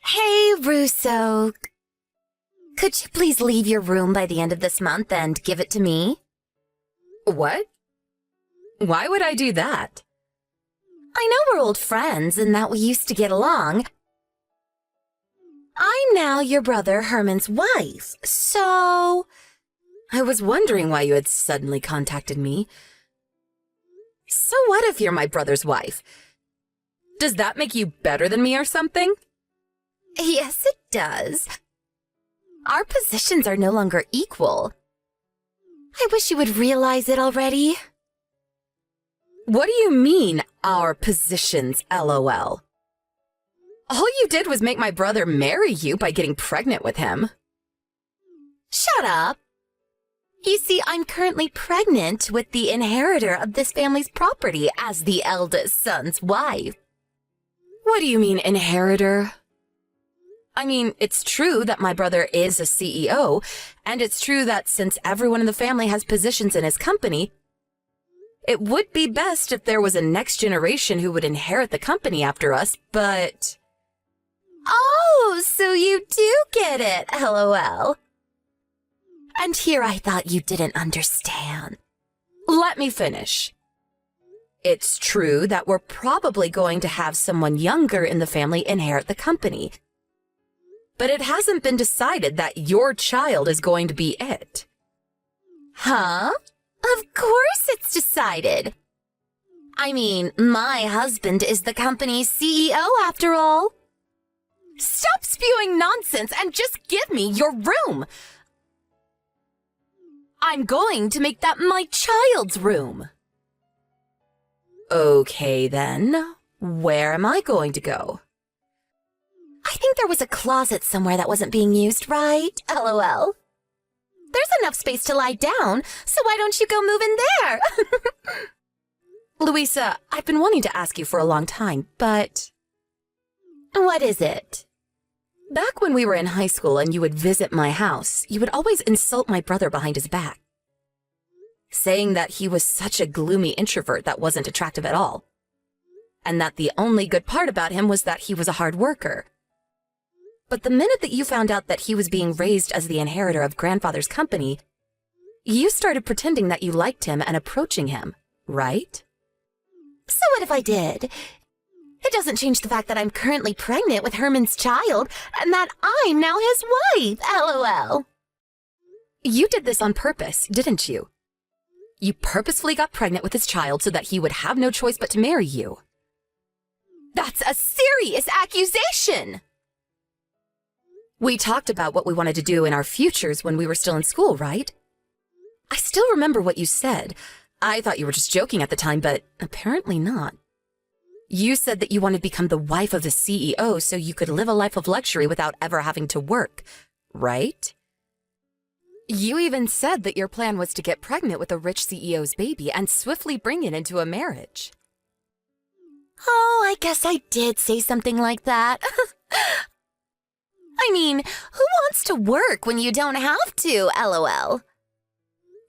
Hey, Russo. Could you please leave your room by the end of this month and give it to me? What? Why would I do that? I know we're old friends and that we used to get along. I'm now your brother Herman's wife, so... I was wondering why you had suddenly contacted me. So what if you're my brother's wife? Does that make you better than me or something? Yes, it does. Our positions are no longer equal. I wish you would realize it already. What do you mean, our positions, LOL? All you did was make my brother marry you by getting pregnant with him. Shut up. You see, I'm currently pregnant with the inheritor of this family's property as the eldest son's wife. What do you mean, inheritor? I mean, it's true that my brother is a CEO, and it's true that since everyone in the family has positions in his company, it would be best if there was a next generation who would inherit the company after us, but... Oh, so you do get it, LOL. And here I thought you didn't understand. Let me finish. It's true that we're probably going to have someone younger in the family inherit the company. But it hasn't been decided that your child is going to be it. Huh? Of course it's decided. I mean, my husband is the company's CEO after all. Stop spewing nonsense and just give me your room. I'm going to make that my child's room. Okay then, where am I going to go? I think there was a closet somewhere that wasn't being used, right? LOL. There's enough space to lie down, so why don't you go move in there? Louisa, I've been wanting to ask you for a long time, but... What is it? Back when we were in high school and you would visit my house, you would always insult my brother behind his back, saying that he was such a gloomy introvert that wasn't attractive at all, and that the only good part about him was that he was a hard worker. But the minute that you found out that he was being raised as the inheritor of grandfather's company, you started pretending that you liked him and approaching him, right? So what if I did? It doesn't change the fact that I'm currently pregnant with Herman's child and that I'm now his wife, LOL. You did this on purpose, didn't you? You purposefully got pregnant with his child so that he would have no choice but to marry you. That's a serious accusation! We talked about what we wanted to do in our futures when we were still in school, right? I still remember what you said. I thought you were just joking at the time, but apparently not. You said that you wanted to become the wife of the CEO so you could live a life of luxury without ever having to work, right? You even said that your plan was to get pregnant with a rich CEO's baby and swiftly bring it into a marriage. Oh, I guess I did say something like that. I mean, who wants to work when you don't have to, LOL?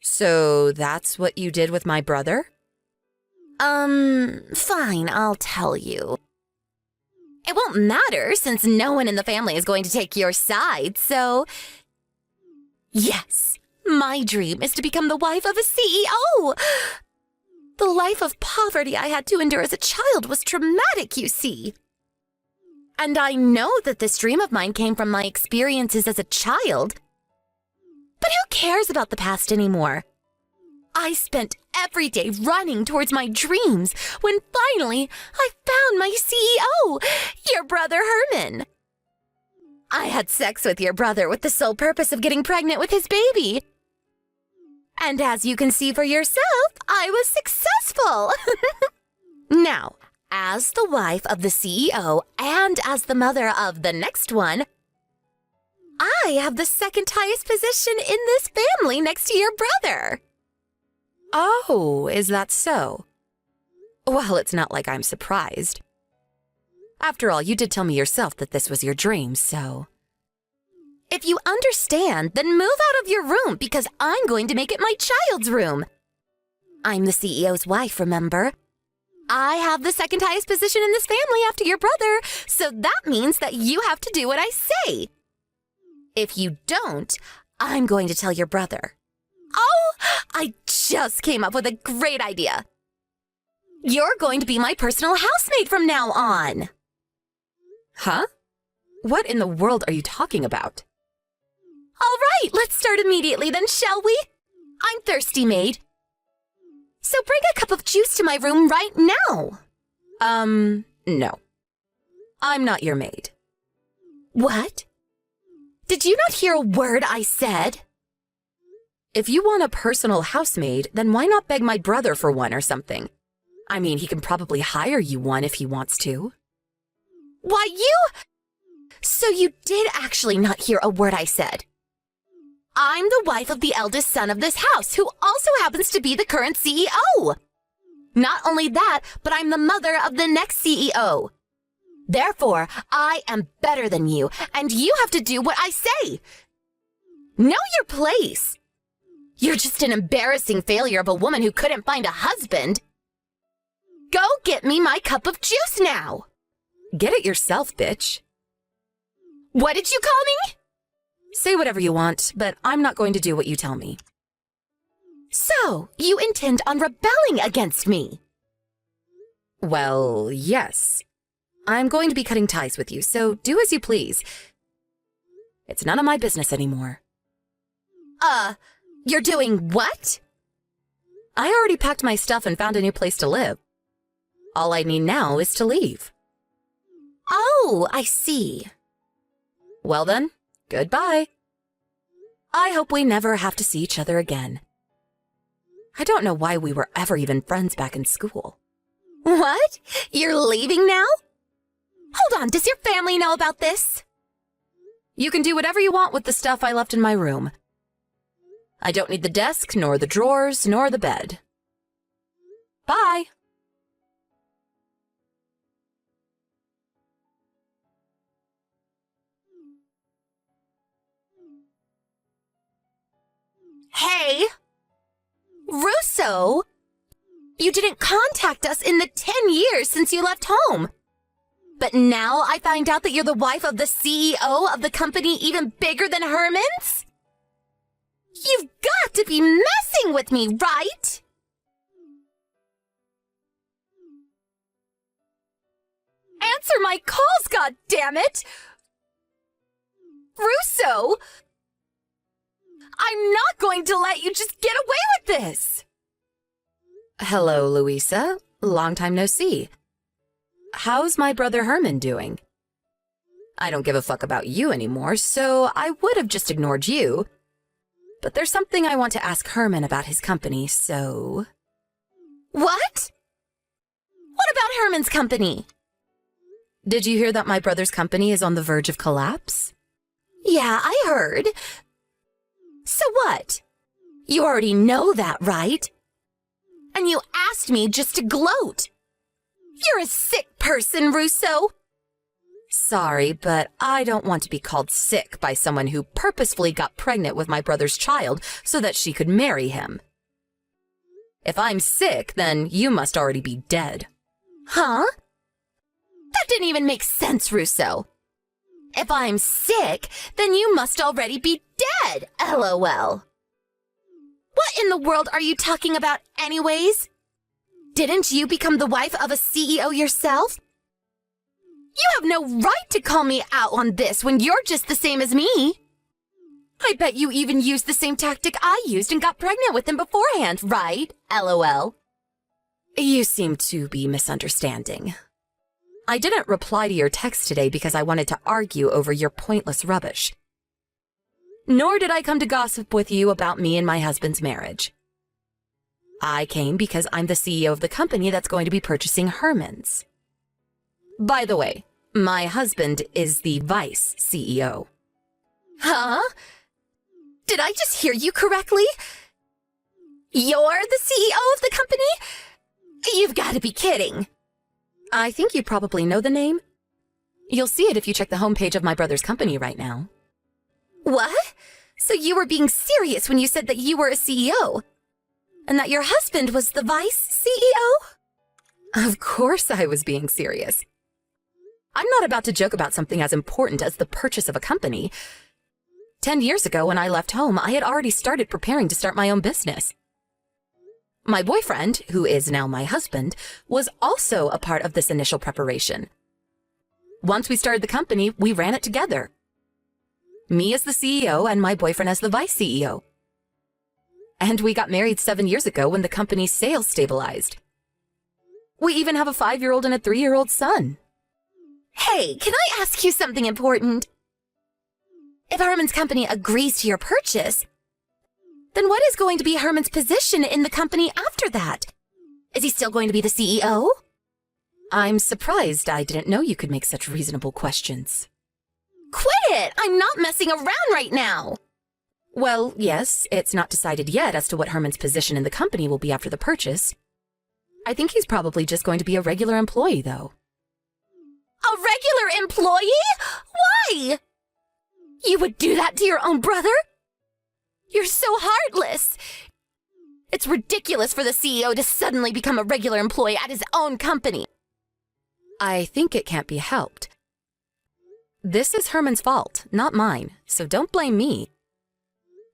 So that's what you did with my brother? Fine, I'll tell you. It won't matter since no one in the family is going to take your side, so... Yes, my dream is to become the wife of a CEO. The life of poverty I had to endure as a child was traumatic, you see. And I know that this dream of mine came from my experiences as a child. But who cares about the past anymore? I spent every day running towards my dreams when finally I found my CEO, your brother Herman. I had sex with your brother with the sole purpose of getting pregnant with his baby. And as you can see for yourself, I was successful. Now, as the wife of the CEO and as the mother of the next one, I have the second highest position in this family next to your brother. Oh, is that so? Well, it's not like I'm surprised. After all, you did tell me yourself that this was your dream, so... If you understand, then move out of your room because I'm going to make it my child's room. I'm the CEO's wife, remember? I have the second highest position in this family after your brother, so that means that you have to do what I say. If you don't, I'm going to tell your brother. Oh, I just came up with a great idea. You're going to be my personal housemaid from now on. Huh? What in the world are you talking about? All right, let's start immediately then, shall we? I'm thirsty, maid. So bring a cup of juice to my room right now. No. I'm not your maid. What? Did you not hear a word I said? If you want a personal housemaid, then why not beg my brother for one or something? I mean, he can probably hire you one if he wants to. Why, you... So you did actually not hear a word I said. I'm the wife of the eldest son of this house, who also happens to be the current CEO. Not only that, but I'm the mother of the next CEO. Therefore, I am better than you, and you have to do what I say. Know your place. You're just an embarrassing failure of a woman who couldn't find a husband. Go get me my cup of juice now. Get it yourself, bitch. What did you call me? Say whatever you want, but I'm not going to do what you tell me. So, you intend on rebelling against me? Well, yes. I'm going to be cutting ties with you, so do as you please. It's none of my business anymore. You're doing what? I already packed my stuff and found a new place to live. All I need now is to leave. Oh, I see. Well then, goodbye. I hope we never have to see each other again. I don't know why we were ever even friends back in school. What? You're leaving now? Hold on, does your family know about this? You can do whatever you want with the stuff I left in my room. I don't need the desk, nor the drawers, nor the bed. Bye. Hey! Russo! You didn't contact us in the 10 years since you left home. But now I find out that you're the wife of the CEO of the company even bigger than Herman's? You've got to be messing with me, right? Answer my calls, goddammit! Russo! I'm not going to let you just get away with this! Hello, Louisa. Long time no see. How's my brother Herman doing? I don't give a fuck about you anymore, so I would have just ignored you. But there's something I want to ask Herman about his company, so... What? What about Herman's company? Did you hear that my brother's company is on the verge of collapse? Yeah, I heard. So what? You already know that, right? And you asked me just to gloat. You're a sick person, Russo. Sorry, but I don't want to be called sick by someone who purposefully got pregnant with my brother's child so that she could marry him. If I'm sick, then you must already be dead. Huh? That didn't even make sense, Russo. If I'm sick, then you must already be dead, LOL. What in the world are you talking about anyways? Didn't you become the wife of a CEO yourself? You have no right to call me out on this when you're just the same as me. I bet you even used the same tactic I used and got pregnant with him beforehand, right? LOL. You seem to be misunderstanding. I didn't reply to your text today because I wanted to argue over your pointless rubbish. Nor did I come to gossip with you about me and my husband's marriage. I came because I'm the CEO of the company that's going to be purchasing Herman's. By the way, my husband is the vice CEO. Huh? Did I just hear you correctly? You're the CEO of the company? You've got to be kidding. I think you probably know the name. You'll see it if you check the homepage of my brother's company right now. What? So you were being serious when you said that you were a CEO? And that your husband was the vice CEO? Of course I was being serious. I'm not about to joke about something as important as the purchase of a company. 10 years ago, when I left home, I had already started preparing to start my own business. My boyfriend, who is now my husband, was also a part of this initial preparation. Once we started the company, we ran it together. Me as the CEO and my boyfriend as the vice CEO. And we got married 7 years ago when the company's sales stabilized. We even have a 5-year-old and a 3-year-old son. Hey, can I ask you something important? If Herman's company agrees to your purchase, then what is going to be Herman's position in the company after that? Is he still going to be the CEO? I'm surprised I didn't know you could make such reasonable questions. Quit it! I'm not messing around right now! Well, yes, it's not decided yet as to what Herman's position in the company will be after the purchase. I think he's probably just going to be a regular employee, though. A regular employee? Why? You would do that to your own brother? You're so heartless. It's ridiculous for the CEO to suddenly become a regular employee at his own company. I think it can't be helped. This is Herman's fault, not mine, so don't blame me.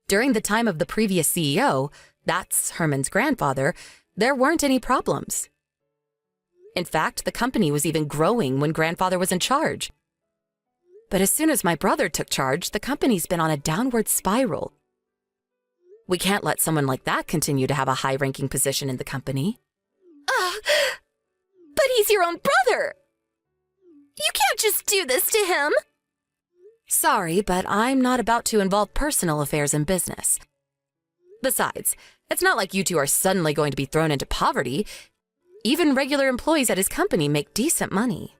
During the time of the previous CEO, that's Herman's grandfather, there weren't any problems. In fact, the company was even growing when grandfather was in charge. But as soon as my brother took charge, the company's been on a downward spiral. We can't let someone like that continue to have a high-ranking position in the company. But he's your own brother! You can't just do this to him! Sorry, but I'm not about to involve personal affairs in business. Besides, it's not like you two are suddenly going to be thrown into poverty. Even regular employees at his company make decent money.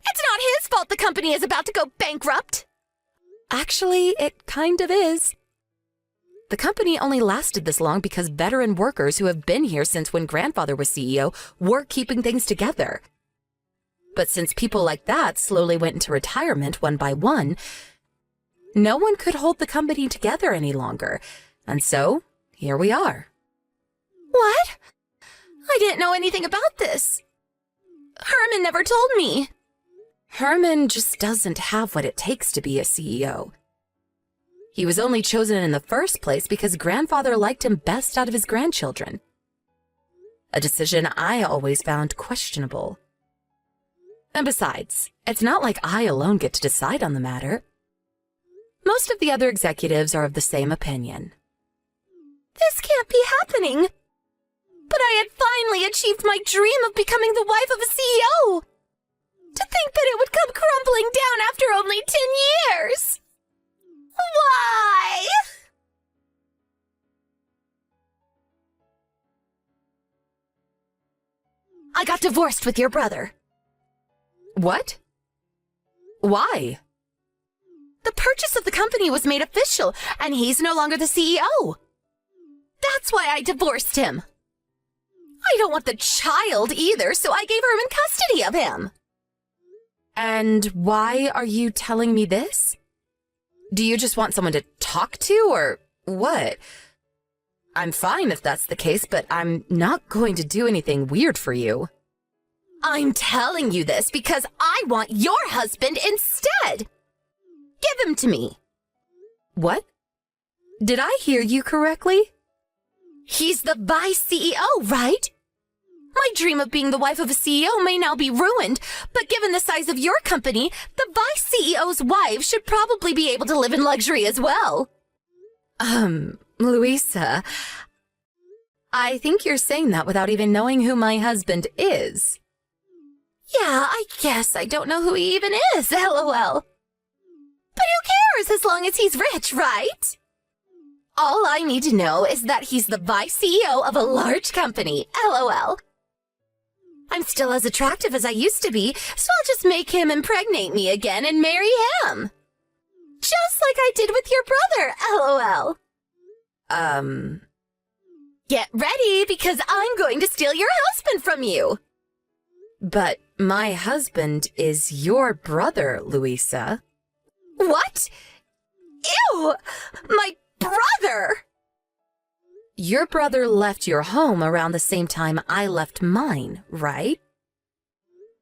It's not his fault the company is about to go bankrupt! Actually, it kind of is. The company only lasted this long because veteran workers who have been here since when grandfather was CEO were keeping things together. But since people like that slowly went into retirement one by one, no one could hold the company together any longer. And so, here we are. What? I didn't know anything about this. Herman never told me. Herman just doesn't have what it takes to be a CEO. He was only chosen in the first place because grandfather liked him best out of his grandchildren. A decision I always found questionable. And besides, it's not like I alone get to decide on the matter. Most of the other executives are of the same opinion. This can't be happening. But I had finally achieved my dream of becoming the wife of a CEO. To think that it would come crumbling down after only 10 years. Why? I got divorced with your brother. What? Why? The purchase of the company was made official, and he's no longer the CEO. That's why I divorced him. I don't want the child either, so I gave Herman custody of him. And why are you telling me this? Do you just want someone to talk to, or what? I'm fine if that's the case, but I'm not going to do anything weird for you. I'm telling you this because I want your husband instead. Give him to me. What? Did I hear you correctly? He's the vice CEO, right? My dream of being the wife of a CEO may now be ruined, but given the size of your company, the vice CEO's wife should probably be able to live in luxury as well. Louisa, I think you're saying that without even knowing who my husband is. Yeah, I guess I don't know who he even is, LOL. But who cares as long as he's rich, right? All I need to know is that he's the vice CEO of a large company, LOL. I'm still as attractive as I used to be, so I'll just make him impregnate me again and marry him. Just like I did with your brother, LOL. Get ready, because I'm going to steal your husband from you. But my husband is your brother, Louisa. What? Ew! My brother! Your brother left your home around the same time I left mine, right?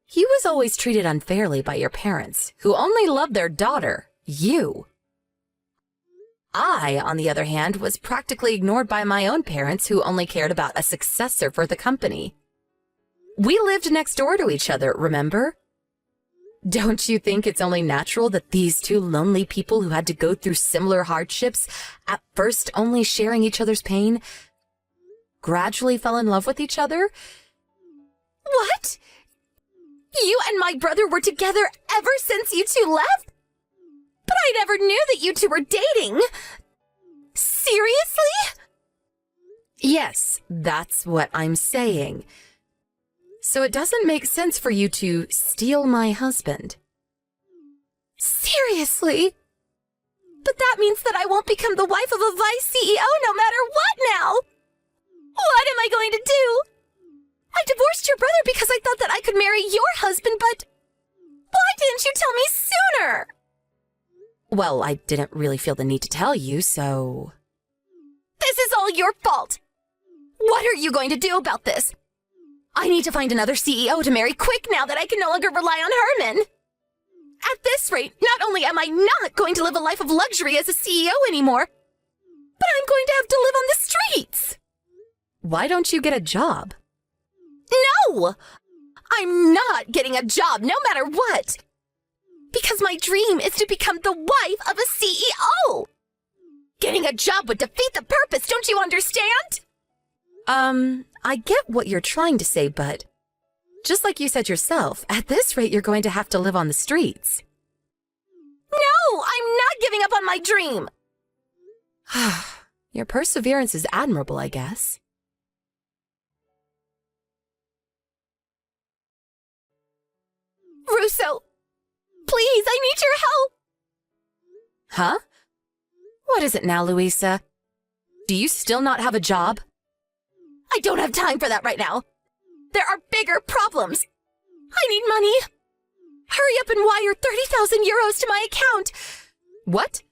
He was always treated unfairly by your parents, who only loved their daughter, you. I, on the other hand, was practically ignored by my own parents, who only cared about a successor for the company. We lived next door to each other, remember? Don't you think it's only natural that these two lonely people who had to go through similar hardships, at first only sharing each other's pain, gradually fell in love with each other? What? You and my brother were together ever since you two left? But I never knew that you two were dating. Seriously? Yes, that's what I'm saying. So it doesn't make sense for you to steal my husband. Seriously? But that means that I won't become the wife of a vice CEO no matter what now. What am I going to do? I divorced your brother because I thought that I could marry your husband, but why didn't you tell me sooner? Well, I didn't really feel the need to tell you, so... This is all your fault. What are you going to do about this? I need to find another CEO to marry quick now that I can no longer rely on Herman. At this rate, not only am I not going to live a life of luxury as a CEO anymore, but I'm going to have to live on the streets. Why don't you get a job? No! I'm not getting a job no matter what. Because my dream is to become the wife of a CEO. Getting a job would defeat the purpose, don't you understand? I get what you're trying to say, but just like you said yourself, at this rate you're going to have to live on the streets. No, I'm not giving up on my dream. Your perseverance is admirable, I guess. Russo, please, I need your help. Huh? What is it now, Louisa? Do you still not have a job? I don't have time for that right now. There are bigger problems. I need money. Hurry up and wire 30,000 euros to my account. What?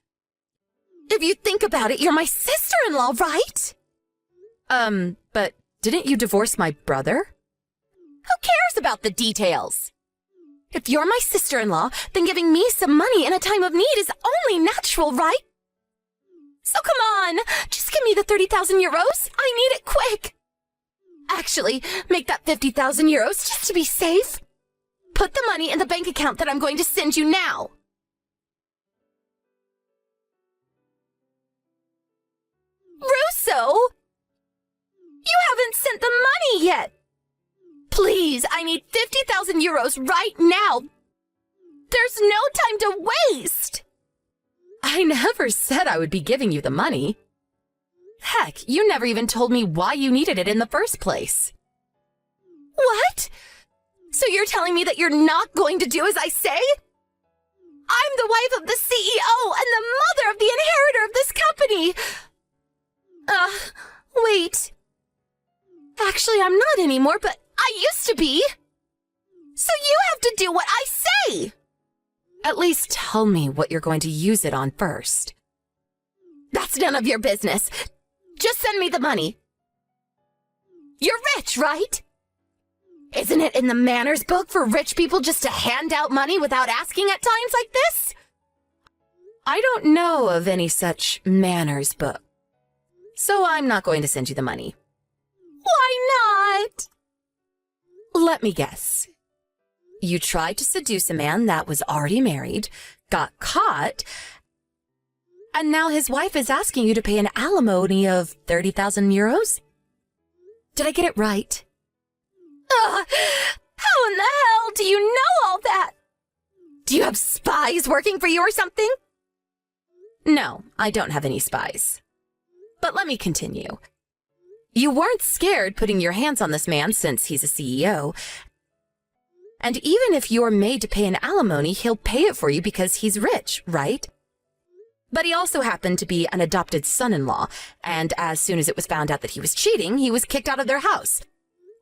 If you think about it, you're my sister-in-law, right? But didn't you divorce my brother? Who cares about the details? If you're my sister-in-law, then giving me some money in a time of need is only natural, right? So come on, just give me the 30,000 euros. I need it quick. Actually, make that 50,000 euros just to be safe. Put the money in the bank account that I'm going to send you now. Russo! You haven't sent the money yet. Please, I need 50,000 euros right now. There's no time to waste. I never said I would be giving you the money. Heck, you never even told me why you needed it in the first place. What? So you're telling me that you're not going to do as I say? I'm the wife of the CEO and the mother of the inheritor of this company. Wait. Actually, I'm not anymore, but I used to be. So you have to do what I say. At least tell me what you're going to use it on first. That's none of your business. Just send me the money. You're rich, right? Isn't it in the manners book for rich people just to hand out money without asking at times like this? I don't know of any such manners book, so I'm not going to send you the money. Why not? Let me guess. You tried to seduce a man that was already married, got caught, and now his wife is asking you to pay an alimony of 30,000 euros? Did I get it right? How in the hell do you know all that? Do you have spies working for you or something? No, I don't have any spies. But let me continue. You weren't scared putting your hands on this man since he's a CEO. And even if you're made to pay an alimony, he'll pay it for you because he's rich, right? But he also happened to be an adopted son-in-law, and as soon as it was found out that he was cheating, he was kicked out of their house,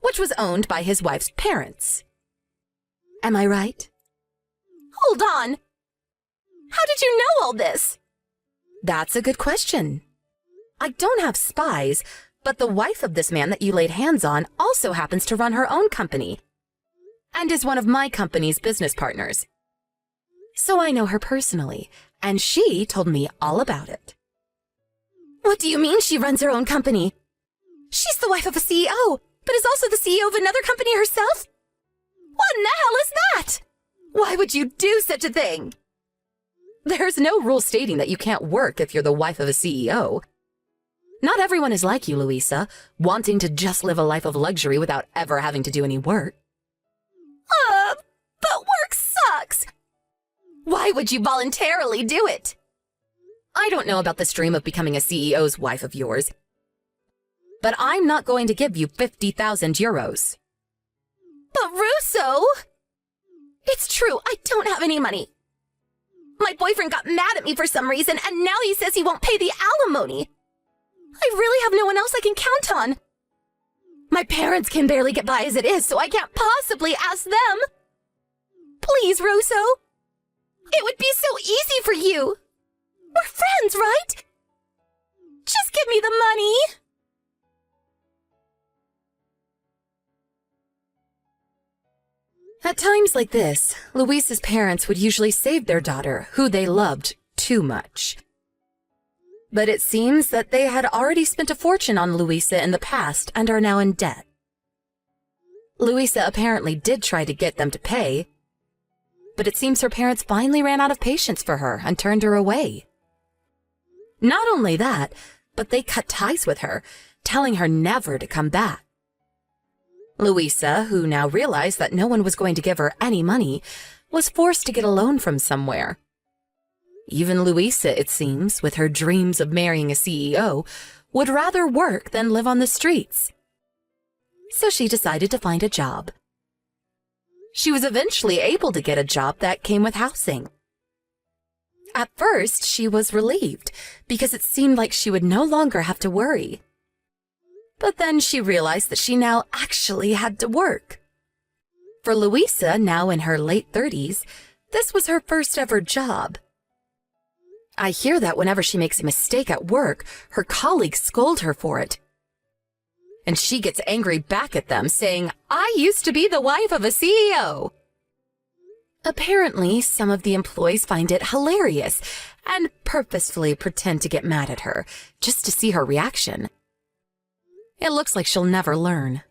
which was owned by his wife's parents. Am I right? Hold on. How did you know all this? That's a good question. I don't have spies, But the wife of this man that you laid hands on also happens to run her own company and is one of my company's business partners. So I know her personally, and she told me all about it. What do you mean she runs her own company? She's the wife of a CEO, but is also the CEO of another company herself? What in the hell is that? Why would you do such a thing? There's no rule stating that you can't work if you're the wife of a CEO. Not everyone is like you, Louisa, wanting to just live a life of luxury without ever having to do any work. But work sucks. Why would you voluntarily do it? I don't know about this dream of becoming a CEO's wife of yours, but I'm not going to give you 50,000 euros. But Russo! It's true, I don't have any money. My boyfriend got mad at me for some reason, and now he says he won't pay the alimony. I really have no one else I can count on. My parents can barely get by as it is, so I can't possibly ask them. Please, Russo. It would be so easy for you. We're friends, right? Just give me the money. At times like this, Louisa's parents would usually save their daughter, who they loved too much. But it seems that they had already spent a fortune on Louisa in the past and are now in debt. Louisa apparently did try to get them to pay, but it seems her parents finally ran out of patience for her and turned her away. Not only that, but they cut ties with her, telling her never to come back. Louisa, who now realized that no one was going to give her any money, was forced to get a loan from somewhere. Even Louisa, it seems, with her dreams of marrying a CEO, would rather work than live on the streets. So she decided to find a job. She was eventually able to get a job that came with housing. At first, she was relieved because it seemed like she would no longer have to worry. But then she realized that she now actually had to work. For Louisa, now in her late 30s, this was her first ever job. I hear that whenever she makes a mistake at work, her colleagues scold her for it. And she gets angry back at them, saying, "I used to be the wife of a CEO." Apparently, some of the employees find it hilarious and purposefully pretend to get mad at her, just to see her reaction. It looks like she'll never learn.